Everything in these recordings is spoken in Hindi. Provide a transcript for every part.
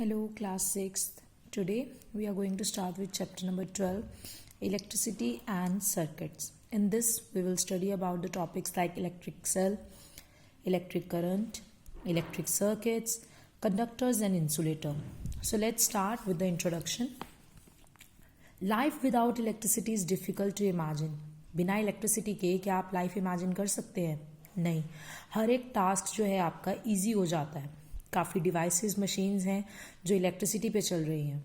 Hello, class 6th. Today we are going to start with chapter number 12, electricity and circuits. In this, we will study about the topics like electric cell, electric current, electric circuits, conductors and insulator. So let's start with the introduction. Life without electricity is difficult to imagine. बिना इलेक्ट्रिसिटी के क्या आप लाइफ इमेजिन कर सकते हैं? नहीं. हर एक टास्क जो है आपका ईजी हो जाता है. काफ़ी डिवाइसेस मशीन्स हैं जो इलेक्ट्रिसिटी पे चल रही हैं.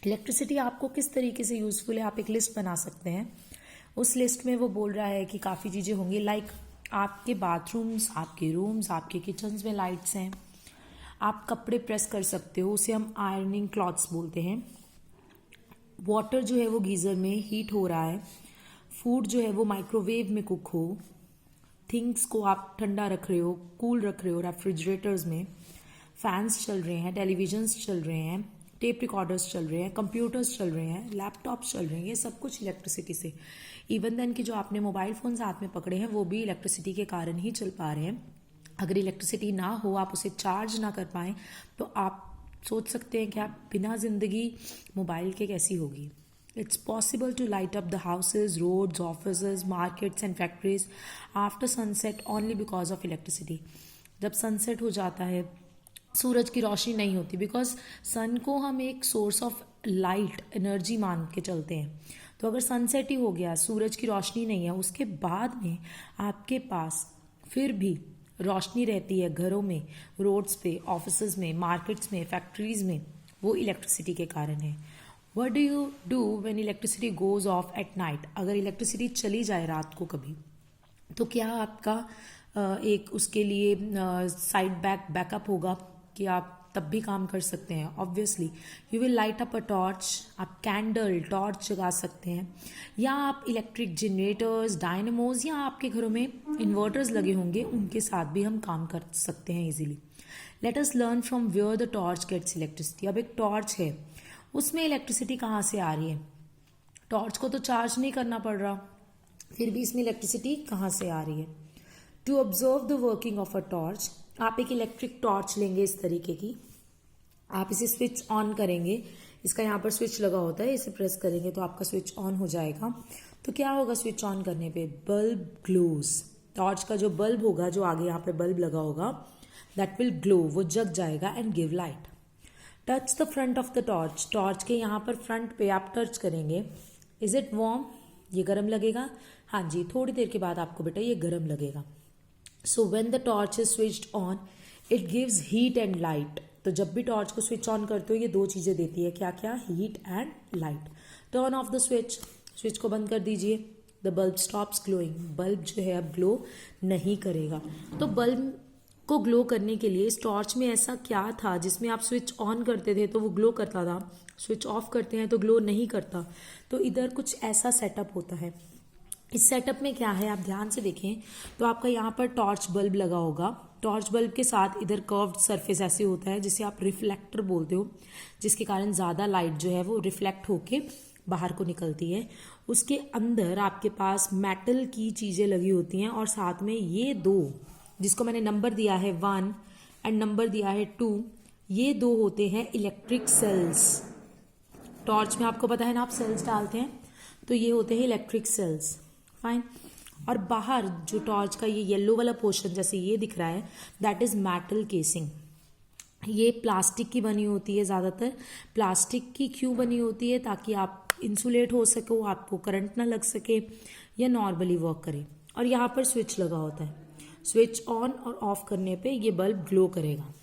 इलेक्ट्रिसिटी आपको किस तरीके से यूज़फुल है, आप एक लिस्ट बना सकते हैं. उस लिस्ट में वो बोल रहा है कि काफ़ी चीज़ें होंगी, लाइक आपके बाथरूम्स, आपके रूम्स, आपके किचन्स में लाइट्स हैं. आप कपड़े प्रेस कर सकते हो, उसे हम आयरनिंग क्लॉथ्स बोलते हैं. वाटर जो है वो गीज़र में हीट हो रहा है. फूड जो है वो माइक्रोवेव में कुक हो. थिंग्स को आप ठंडा रख रहे हो, कूल रख रहे हो रेफ्रिजरेटर्स में. फैंस चल रहे हैं, टेलीविजन्स चल रहे हैं, टेप रिकॉर्डर्स चल रहे हैं, कंप्यूटर्स चल रहे हैं, लैपटॉप्स चल रहे हैं. ये सब कुछ इलेक्ट्रिसिटी से. इवन देन कि जो आपने मोबाइल फ़ोन्स हाथ में पकड़े हैं वो भी इलेक्ट्रिसिटी के कारण ही चल पा रहे हैं. अगर इलेक्ट्रिसिटी ना हो, आप उसे चार्ज ना कर पाएँ, तो आप सोच सकते हैं कि आप बिना ज़िंदगी मोबाइल के कैसी होगी. It's possible to light up the houses, roads, offices, markets and factories after sunset only because of electricity. जब सनसेट हो जाता है, सूरज की रोशनी नहीं होती, बिकॉज सन को हम एक सोर्स ऑफ लाइट एनर्जी मान के चलते हैं. तो अगर सनसेट ही हो गया, सूरज की रोशनी नहीं है, उसके बाद में आपके पास फिर भी रोशनी रहती है घरों में, रोड्स पे, ऑफिसेज में, मार्केट्स में, फैक्ट्रीज में, वो इलेक्ट्रिसिटी के कारण है. What do you do when electricity goes off at night? अगर इलेक्ट्रिसिटी चली जाए रात को कभी, तो क्या आपका एक उसके लिए साइड बैकअप होगा कि आप तब भी काम कर सकते हैं? Obviously you will light up a torch. आप कैंडल टॉर्च जगा सकते हैं, या आप इलेक्ट्रिक जनरेटर्स, डायनमोज, या आपके घरों में इन्वर्टर्स लगे होंगे, उनके साथ भी हम काम कर सकते हैं easily. Let us learn from where the torch gets electricity. अब एक टॉर्च है, उसमें इलेक्ट्रिसिटी कहाँ से आ रही है? टॉर्च को तो चार्ज नहीं करना पड़ रहा, फिर भी इसमें इलेक्ट्रिसिटी कहाँ से आ रही है? To observe the working of a torch, आप एक इलेक्ट्रिक टॉर्च लेंगे इस तरीके की, आप इसे स्विच ऑन करेंगे. इसका यहाँ पर स्विच लगा होता है, इसे प्रेस करेंगे तो आपका स्विच ऑन हो जाएगा. तो क्या होगा स्विच ऑन करने पे? Bulb glows. टॉर्च का जो बल्ब होगा, जो आगे यहाँ पे बल्ब लगा होगा, दैट विल ग्लो, वो जग जाएगा and give light. Touch the front of the torch. Torch के यहाँ पर फ्रंट पे आप टच करेंगे. Is it warm? ये गर्म लगेगा? हाँ जी, थोड़ी देर के बाद आपको बेटा ये गर्म लगेगा. So when the torch is switched on it gives heat and light. तो जब भी टॉर्च को स्विच ऑन करते हो ये दो चीज़ें देती है. क्या क्या? Heat and light. Turn off the switch. Switch को बंद कर दीजिए. The bulb stops glowing. Bulb जो है अब ग्लो नहीं करेगा. तो बल्ब को ग्लो करने के लिए इस टॉर्च में ऐसा क्या था जिसमें आप स्विच ऑन करते थे तो वो ग्लो करता था, स्विच ऑफ करते हैं तो ग्लो नहीं करता? तो इधर कुछ ऐसा सेटअप होता है. इस सेटअप में क्या है, आप ध्यान से देखें तो आपका यहाँ पर टॉर्च बल्ब लगा होगा. टॉर्च बल्ब के साथ इधर कर्व्ड सरफेस ऐसे होता है जिसे आप रिफ्लेक्टर बोलते हो, जिसके कारण ज़्यादा लाइट जो है वो रिफ्लेक्ट होके बाहर को निकलती है. उसके अंदर आपके पास मेटल की चीज़ें लगी होती हैं, और साथ में ये दो, जिसको मैंने नंबर दिया है 1 एंड नंबर दिया है 2, ये दो होते हैं इलेक्ट्रिक सेल्स. टॉर्च में आपको पता है ना, आप सेल्स डालते हैं, तो ये होते हैं इलेक्ट्रिक सेल्स. फाइन. और बाहर जो टॉर्च का ये येलो वाला पोर्शन जैसे ये दिख रहा है, दैट इज मेटल केसिंग. ये प्लास्टिक की बनी होती है. ज़्यादातर प्लास्टिक की क्यों बनी होती है? ताकि आप इंसुलेट हो सको, आपको करंट ना लग सके, या नॉर्मली वर्क करे. और यहाँ पर स्विच लगा होता है. स्विच ऑन और ऑफ करने पे ये बल्ब ग्लो करेगा.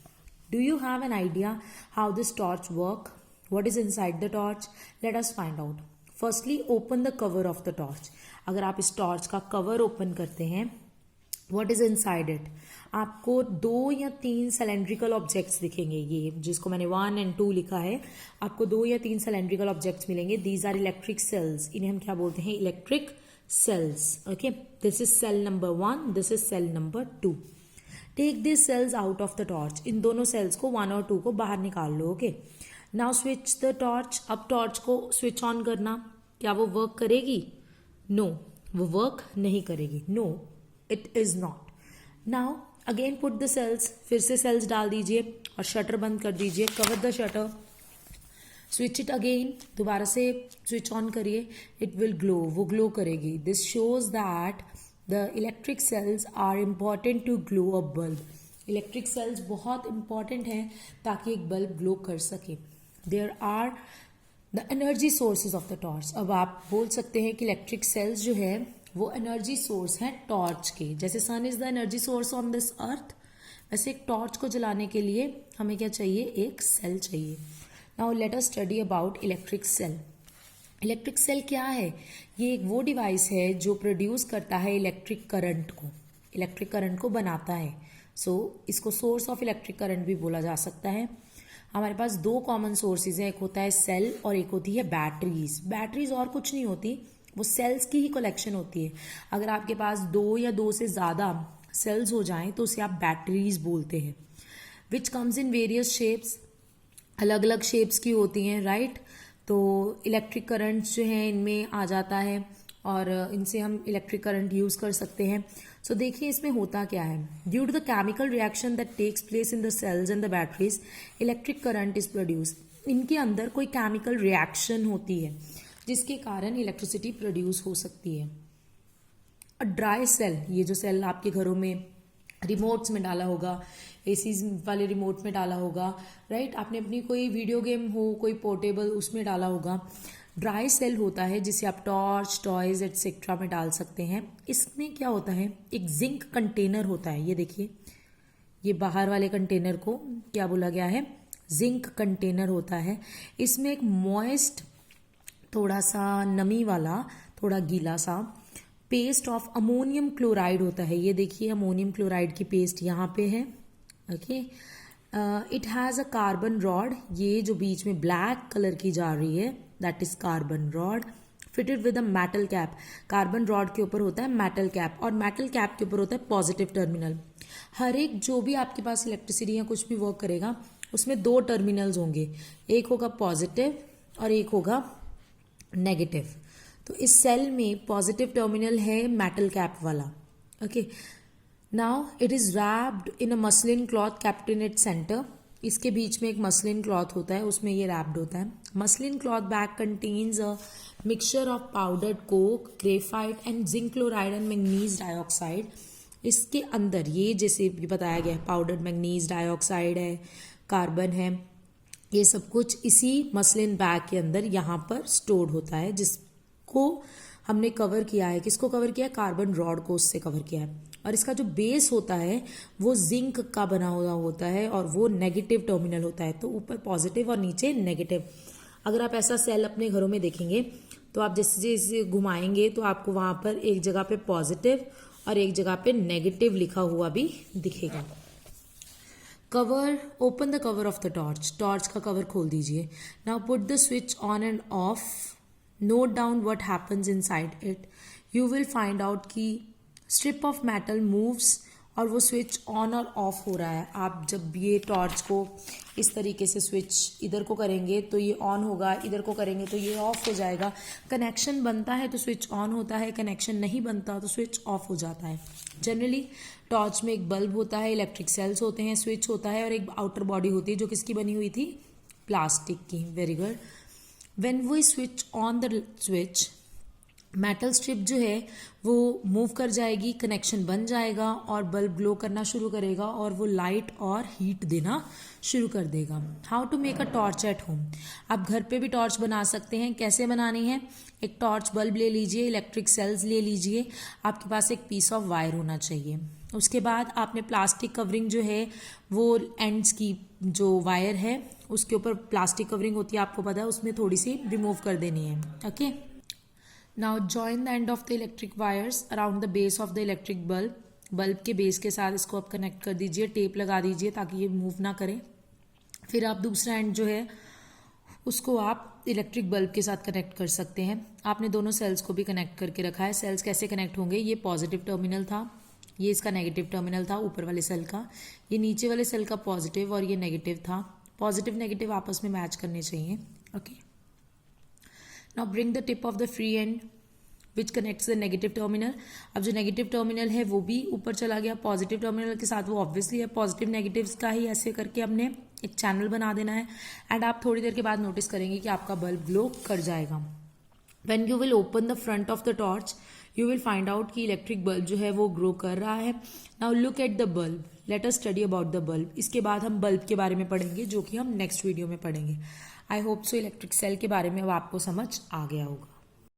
Do you have an idea how this torch work? What is inside the torch? Let us find out. Firstly open the cover of the torch. अगर आप इस टॉर्च का कवर ओपन करते हैं, व्हाट इज इनसाइड इट? आपको 2 या 3 सिलेंड्रिकल ऑब्जेक्ट्स दिखेंगे. ये जिसको मैंने 1 और 2 लिखा है, आपको 2 या 3 सिलेंड्रिकल ऑब्जेक्ट्स मिलेंगे. These are electric cells. इन्हें हम क्या बोलते हैं? Electric cells. Okay, this is cell number 1, this is cell number 2. Take these cells out of the torch. इन दोनों cells को 1 और 2 को बाहर निकाल लो. Okay, now switch the torch. अब टॉर्च को स्विच ऑन करना. क्या वो वर्क करेगी? नो, वो वर्क नहीं करेगी. No, it is not. Now again put the cells, फिर से सेल्स डाल दीजिए और शटर बंद कर दीजिए, cover the shutter, switch it again, दोबारा से स्विच ऑन करिए, इट विल ग्लो, वो ग्लो करेगी. This shows that the electric cells are important to glow a bulb. Electric cells बहुत इंपॉर्टेंट हैं ताकि एक बल्ब ग्लो कर सके. There are the energy sources of the torch. अब आप बोल सकते हैं कि इलेक्ट्रिक सेल्स जो है वो एनर्जी सोर्स है टॉर्च के. जैसे sun is the energy source on this earth, वैसे एक टॉर्च को जलाने के लिए हमें क्या चाहिए, एक सेल चाहिए. Now let us study about electric cell. Electric cell क्या है? ये एक वो डिवाइस है जो प्रोड्यूस करता है इलेक्ट्रिक करंट को, इलेक्ट्रिक करंट को बनाता है. इसको सोर्स ऑफ इलेक्ट्रिक करंट भी बोला जा सकता है. हमारे पास दो कॉमन सोर्सेज हैं, एक होता है सेल और एक होती है बैटरीज. बैटरीज और कुछ नहीं होती, वो सेल्स की ही कलेक्शन होती है. अगर आपके पास दो या दो से ज़्यादा सेल्स हो जाएं तो उसे आप बैटरीज बोलते हैं. Which comes in various shapes, अलग अलग शेप्स की होती हैं, राइट. तो इलेक्ट्रिक करंट्स जो हैं इनमें आ जाता है और इनसे हम इलेक्ट्रिक करंट यूज़ कर सकते हैं. सो देखिए इसमें होता क्या है. Due to the chemical reaction that takes place in the cells and the batteries, electric current is produce. इनके अंदर कोई केमिकल रिएक्शन होती है जिसके कारण इलेक्ट्रिसिटी प्रोड्यूस हो सकती है. अ ड्राई सेल, ये जो सेल आपके घरों में रिमोट्स में डाला होगा, एसीज वाले रिमोट में डाला होगा, राइट. आपने अपनी कोई वीडियो गेम हो, कोई पोर्टेबल, उसमें डाला होगा. ड्राई सेल होता है जिसे आप टॉर्च, टॉयज एटसेट्रा में डाल सकते हैं. इसमें क्या होता है, एक जिंक कंटेनर होता है. ये देखिए, ये बाहर वाले कंटेनर को क्या बोला गया है, जिंक कंटेनर होता है. इसमें एक मॉइस्ट, थोड़ा सा नमी वाला, थोड़ा गीला सा पेस्ट ऑफ अमोनियम क्लोराइड होता है. ये देखिए अमोनियम क्लोराइड की पेस्ट यहाँ पे है. Okay, it has a carbon rod. ये जो बीच में ब्लैक कलर की जा रही है, that is carbon rod, fitted with a metal cap. Carbon rod के ऊपर होता है मेटल कैप और मेटल कैप के ऊपर होता है पॉजिटिव टर्मिनल. हर एक जो भी आपके पास इलेक्ट्रिसिटी या कुछ भी वर्क करेगा उसमें दो टर्मिनल्स होंगे, एक होगा पॉजिटिव और एक होगा नेगेटिव. तो इस सेल में पॉजिटिव टर्मिनल है मेटल कैप वाला. Okay, now it is wrapped in a muslin cloth kept in its centre. इसके बीच में एक मसलिन क्लॉथ होता है, उसमें ये रैप्ड होता है. Muslin cloth bag contains a mixture of powdered Coke, graphite and zinc chloride and manganese dioxide. इसके अंदर ये जैसे भी बताया गया है, पाउडर्ड मैंगनीज डाइऑक्साइड है, कार्बन है, ये सब कुछ इसी मसलिन बैग के अंदर यहाँ पर स्टोर्ड होता है, जिसको हमने कवर किया है. किसको कवर किया है? कार्बन रॉड को उससे कवर किया है. और इसका जो बेस होता है वो जिंक का बना हुआ होता है और वो नेगेटिव टर्मिनल होता है. तो ऊपर पॉजिटिव और नीचे नेगेटिव. अगर आप ऐसा सेल अपने घरों में देखेंगे तो आप जैसे जैसे घुमाएंगे तो आपको वहाँ पर एक जगह पे पॉजिटिव और एक जगह पे नेगेटिव लिखा हुआ भी दिखेगा. Cover, open the cover of the torch. Torch का कवर खोल दीजिए. Now put the switch on end of. Note down what happens inside it. You will find out कि स्ट्रिप ऑफ मेटल मूव्स और वो स्विच ऑन और ऑफ हो रहा है. आप जब ये टॉर्च को इस तरीके से स्विच इधर को करेंगे तो ये ऑन होगा, इधर को करेंगे तो ये ऑफ हो जाएगा. कनेक्शन बनता है तो स्विच ऑन होता है, कनेक्शन नहीं बनता तो स्विच ऑफ हो जाता है. जनरली टॉर्च में एक बल्ब होता है, इलेक्ट्रिक सेल्स होते हैं, स्विच होता है और एक आउटर बॉडी होती है जो किसकी बनी हुई थी, प्लास्टिक की. Very good. When we switch on the switch, metal strip जो है वो मूव कर जाएगी, कनेक्शन बन जाएगा और बल्ब ग्लो करना शुरू करेगा और वो लाइट और हीट देना शुरू कर देगा. How to make a torch at home. आप घर पे भी टॉर्च बना सकते हैं. कैसे बनानी है? एक टॉर्च बल्ब ले लीजिए, इलेक्ट्रिक सेल्स ले लीजिए, आपके पास एक पीस ऑफ वायर होना चाहिए. उसके बाद आपने प्लास्टिक कवरिंग जो है वो एंड्स की जो वायर है उसके ऊपर प्लास्टिक कवरिंग होती है, आपको पता है, उसमें थोड़ी सी रिमूव कर देनी है. Okay, now join the end of the electric wires around the base of the electric bulb. Bulb के बेस के साथ इसको आप कनेक्ट कर दीजिए, टेप लगा दीजिए ताकि ये मूव ना करे. फिर आप दूसरा एंड जो है उसको आप इलेक्ट्रिक बल्ब के साथ कनेक्ट कर सकते हैं. आपने दोनों सेल्स को भी कनेक्ट करके रखा है. सेल्स कैसे कनेक्ट होंगे? ये पॉजिटिव टर्मिनल था, ये इसका नेगेटिव टर्मिनल था ऊपर वाले सेल का, ये नीचे वाले सेल का पॉजिटिव और ये नेगेटिव था. पॉजिटिव नेगेटिव आपस में मैच करने चाहिए. Okay, now bring the tip of the free and which connects the negative terminal. अब जो नेगेटिव टर्मिनल है वो भी ऊपर चला गया पॉजिटिव टर्मिनल के साथ, वो ऑब्वियसली है पॉजिटिव नेगेटिव्स का ही ऐसे करके हमने एक चैनल बना देना है। एंड आप थोड़ी देर के बाद नोटिस करेंगे कि आपका बल्ब ग्लो कर जाएगा। When you will open the front of the torch you will find out कि इलेक्ट्रिक बल्ब जो है वो ग्रो कर रहा है। Now look at the bulb, late us study about the bulb. इसके बाद हम बल्ब के बारे में पढ़ेंगे जो कि हम नेक्स्ट वीडियो में पढ़ेंगे। I hope so electric cell के बारे में अब आपको समझ आ गया होगा।